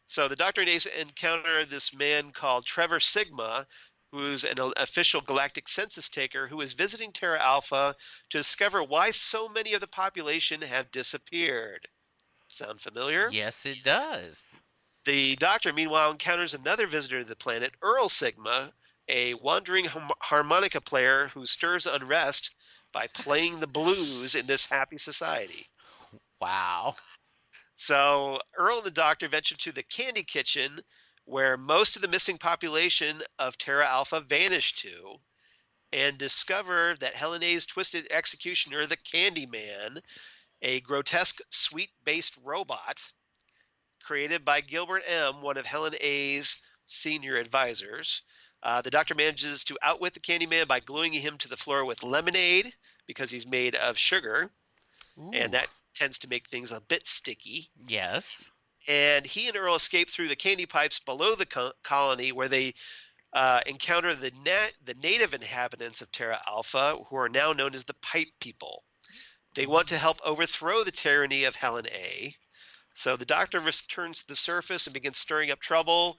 So the Doctor and Ace encounter this man called Trevor Sigma, who's an official galactic census taker who is visiting Terra Alpha to discover why so many of the population have disappeared. Sound familiar?
Yes, it does.
The Doctor, meanwhile, encounters another visitor to the planet, Earl Sigma, a wandering harmonica player who stirs unrest by playing the blues in this happy society.
Wow.
So Earl and the Doctor venture to the Candy Kitchen, where most of the missing population of Terra Alpha vanished to, and discover that Helen A's twisted executioner, the Candyman, a grotesque sweet-based robot created by Gilbert M., one of Helen A's senior advisors. The Doctor manages to outwit the Candyman by gluing him to the floor with lemonade because he's made of sugar.
Ooh.
And that tends to make things a bit sticky.
Yes.
And he and Earl escape through the candy pipes below the colony, where they encounter the native inhabitants of Terra Alpha, who are now known as the Pipe People. They want to help overthrow the tyranny of Helen A. So the Doctor returns to the surface and begins stirring up trouble,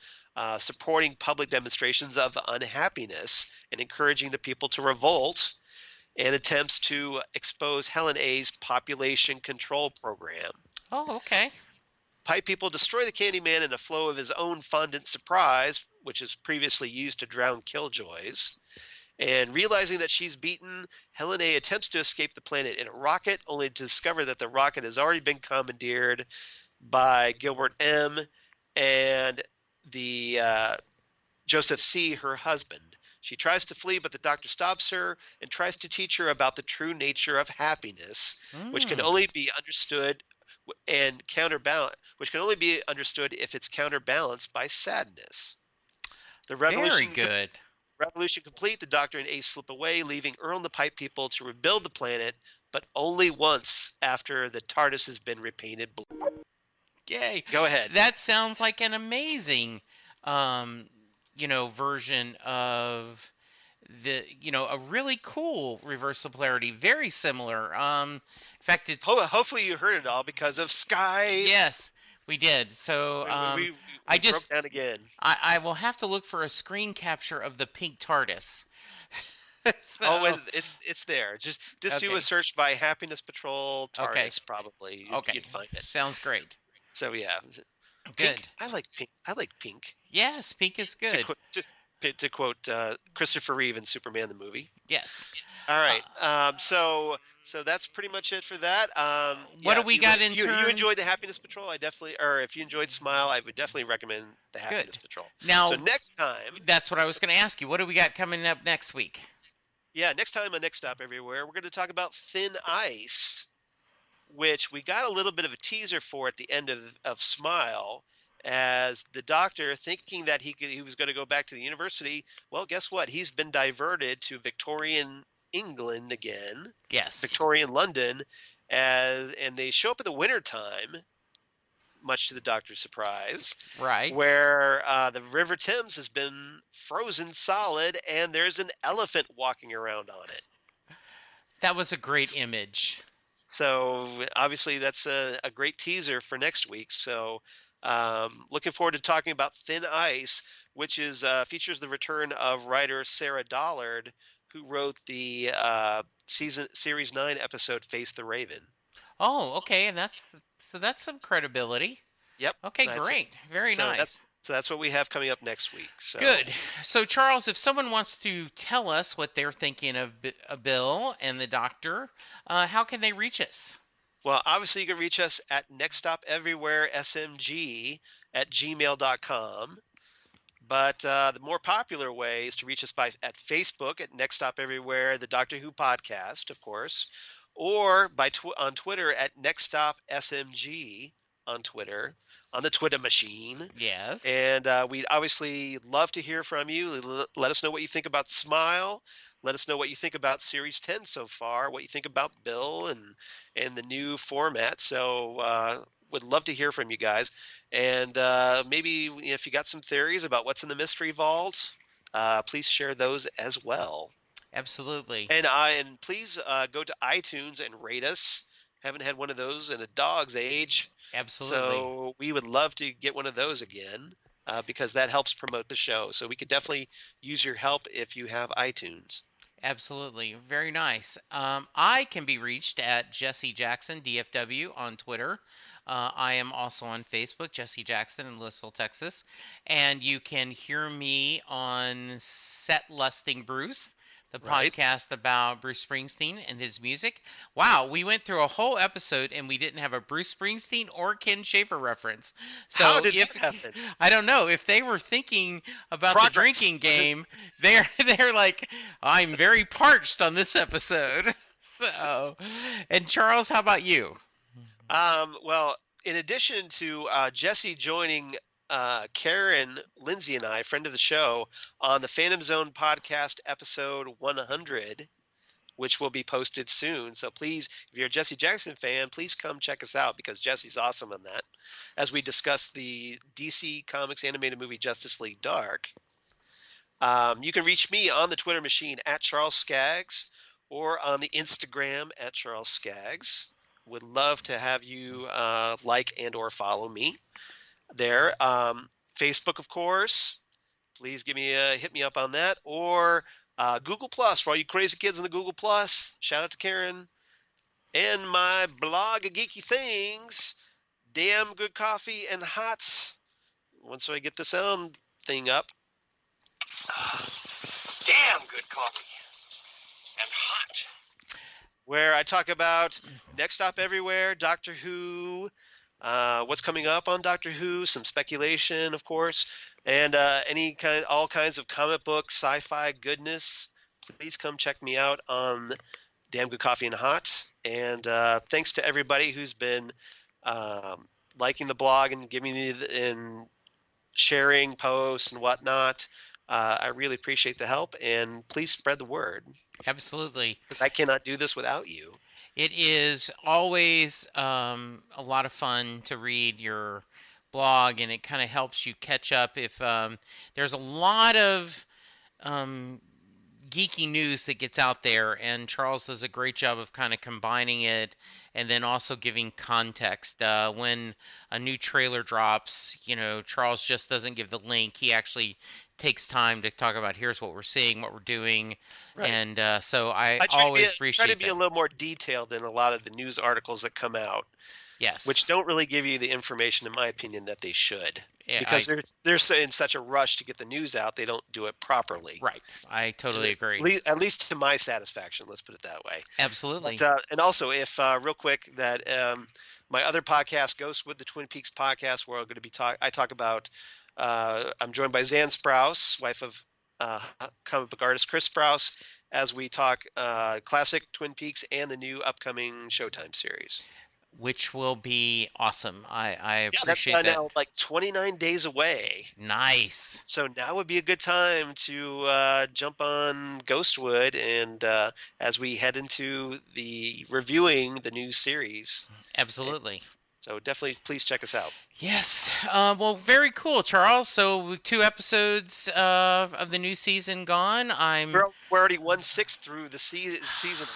supporting public demonstrations of unhappiness and encouraging the people to revolt, and attempts to expose Helen A's population control program.
Oh, okay.
Pipe People destroy the Candyman in a flow of his own fondant surprise, which is previously used to drown killjoys. And realizing that she's beaten, Helen A attempts to escape the planet in a rocket, only to discover that the rocket has already been commandeered by Gilbert M. and the Joseph C., her husband. She tries to flee, but the Doctor stops her and tries to teach her about the true nature of happiness, which can only be understood and which can only be understood if it's counterbalanced by sadness. The revolution,
Very good.
Revolution complete, the Doctor and Ace slip away, leaving Earl and the Pipe People to rebuild the planet, but only once after the TARDIS has been repainted blue.
Yay.
Go ahead.
That sounds like an amazing, version of a really cool reverse polarity. Very similar. In fact, it's
Hopefully you heard it all because of Sky.
Yes, We did. So
We
I
broke
just
down again.
I will have to look for a screen capture of the pink TARDIS.
Oh,
So
it's there. Just do a
okay,
search by Happiness Patrol
okay,
TARDIS. Probably
okay.
you'd find it.
Sounds great.
So yeah, pink.
Good.
I like pink. I like pink.
Yes, pink is
To
good.
quote to quote Christopher Reeve in Superman the movie.
Yes.
All
Uh,
right. So that's pretty much it for that.
what do
Yeah, if
we got in
you
turn?
enjoyed the Happiness Patrol, I definitely, or if you enjoyed Smile, I would definitely recommend the
Good.
Happiness Patrol. So
Now,
next time,
that's what I was going to ask you. What do we got coming up next week?
yeah, next time on Next Stop Everywhere, we're going to talk about Thin Ice, which we got a little bit of a teaser for at the end of Smile, as the Doctor, thinking that he was going to go back to the university. Well, guess what? He's been diverted to Victorian England again,
Yes.
Victorian London, and they show up in the wintertime, much to the Doctor's surprise,
Right.
where the River Thames has been frozen solid, and there's an elephant walking around on it.
That was a great image.
So obviously that's a great teaser for next week. So looking forward to talking about Thin Ice, which is features the return of writer Sarah Dollard, who wrote the series 9 episode Face the Raven.
Oh, okay, and that's some credibility.
Yep.
Okay, great. Very nice.
That's what we have coming up next week. So.
Good. So, Charles, if someone wants to tell us what they're thinking of Bill and the Doctor, how can they reach us?
Well, obviously, you can reach us at nextstopeverywheresmg@gmail.com. But the more popular way is to reach us at Facebook at Next Stop Everywhere, the Doctor Who podcast, of course, or on Twitter at Next Stop SMG on Twitter, on the Twitter machine.
Yes.
And we'd obviously love to hear from you. Let us know what you think about Smile. Let us know what you think about Series 10 so far, what you think about Bill and the new format. So would love to hear from you guys. And maybe if you got some theories about what's in the mystery vault, please share those as well.
Absolutely.
And please go to iTunes and rate us. Haven't had one of those in a dog's age.
Absolutely.
So we would love to get one of those again because that helps promote the show. So we could definitely use your help if you have iTunes.
Absolutely. Very nice. I can be reached at Jesse Jackson, DFW, on Twitter. I am also on Facebook, Jesse Jackson in Louisville, Texas. And you can hear me on Set Lusting Bruce, the podcast about Bruce Springsteen and his music. Wow, we went through a whole episode and we didn't have a Bruce Springsteen or Ken Schaefer reference. So
how did this happen?
I don't know. If they were thinking about the drinking game, they're like, I'm very parched on this episode. So, and Charles, how about you?
Well, in addition to Jesse joining Karen, Lindsay, and I, friend of the show, on the Phantom Zone podcast episode 100, which will be posted soon. So please, if you're a Jesse Jackson fan, please come check us out because Jesse's awesome on that. As we discuss the DC Comics animated movie Justice League Dark. You can reach me on the Twitter machine at Charles Skaggs or on the Instagram at Charles Skaggs. Would love to have you like and or follow me there. Facebook, of course. Please hit me up on that. Or Google Plus for all you crazy kids in the Google Plus. Shout out to Karen. And my blog of geeky things. Damn good coffee and hot. Once I get the sound thing up.
Damn good coffee and hot.
Where I talk about Next Stop Everywhere, Doctor Who, what's coming up on Doctor Who, some speculation, of course, and all kinds of comic book, sci-fi goodness. Please come check me out on Damn Good Coffee and Hot. And thanks to everybody who's been liking the blog and giving me and sharing posts and whatnot. I really appreciate the help, and please spread the word.
Absolutely.
Because I cannot do this without you.
It is always a lot of fun to read your blog, and it kind of helps you catch up if there's a lot of geeky news that gets out there, and Charles does a great job of kind of combining it and then also giving context. When a new trailer drops, Charles just doesn't give the link. He actually takes time to talk about here's what we're seeing, what we're doing,
Right.
and so I
I
always
try
appreciate
to be
that.
a little more detailed than a lot of the news articles that come out,
Yes.
which don't really give you the information, in my opinion, that they should.
Yeah,
Because they're in such a rush to get the news out, they don't do it properly.
Right. I totally agree.
At least to my satisfaction, let's put it that way.
Absolutely.
But, and also, if real quick, that my other podcast, Ghost with the Twin Peaks podcast, where I'm going to be I talk about. I'm joined by Zan Sprouse, wife of comic book artist Chris Sprouse, as we talk classic Twin Peaks and the new upcoming Showtime series.
Which will be awesome. I
Yeah, that's
appreciate that.
now like 29 days away.
Nice.
So now would be a good time to jump on Ghostwood, and as we head into the reviewing the new series.
Absolutely.
So definitely, please check us out.
Yes. Well, very cool, Charles. So 2 episodes of the new season gone.
We're already 1/6 through the season.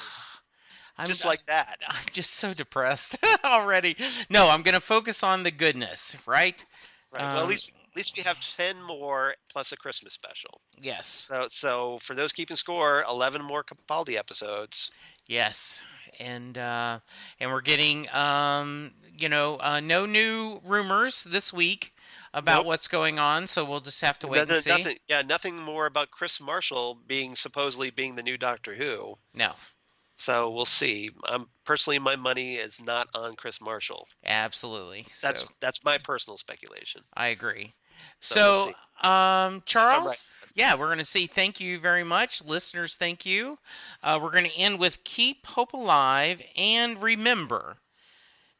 Just like that.
I'm just so depressed already. No, I'm going to focus on the goodness, right?
Right. Well, at least we have 10 more plus a Christmas special.
Yes.
So for those keeping score, 11 more Capaldi episodes.
Yes. And we're getting no new rumors this week about what's going on, so we'll just have to wait and see.
Nothing more about Chris Marshall supposedly being the new Doctor Who.
No.
So we'll see. Personally, my money is not on Chris Marshall.
Absolutely.
That's my personal speculation.
I agree.
So we'll
Charles, yeah, we're going to say thank you very much. Listeners, thank you. We're going to end with keep hope alive, and remember,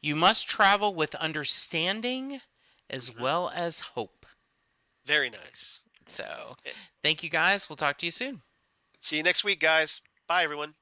you must travel with understanding as well as hope.
Very nice.
So, thank you guys. We'll talk to you soon.
See you next week, guys. Bye, everyone.